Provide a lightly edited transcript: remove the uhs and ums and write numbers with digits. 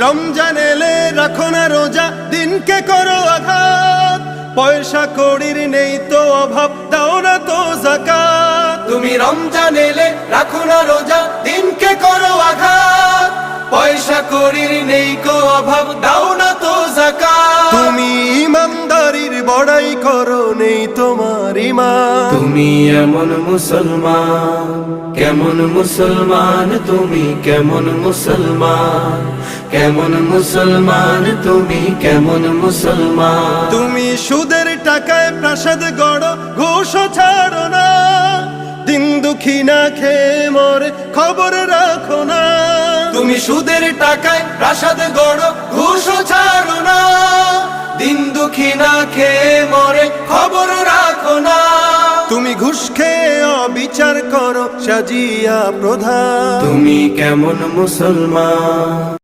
রমজান এলে রাখো না রোজা, দিনকে করো আঘাত। পয়সা কড়ির নেই তো অভাব, দাও না তো যাকাত। তুমি রমজান এলে রাখো না রোজা, দিনকে করো আঘাত। পয়সা কড়ির নেই কো অভাব, দাও না তো যাকাত। তুমি ইমানদারির বড়াই করো, নেই তোমার ঈমান। তুমি এমন মুসলমান, কেমন মুসলমান তুমি, কেমন মুসলমান, কেমন মুসলমান তুমি, কেমন মুসলমান। তুমি সুদের টাকায় প্রাসাদ গড়ো, ঘুষও ছাড়ো না। দিন দুঃখী না খেয়ে মরে, খবর রাখো না। তুমি সুদের টাকায় প্রাসাদ গড়ো, ঘুষও ছাড়ো না। দিন দুঃখী না খেয়ে মরে, খবর রাখো না। তুমি ঘুষ খেয়ে অবিচার করো, সাজিয়া প্রধান। তুমি কেমন মুসলমান,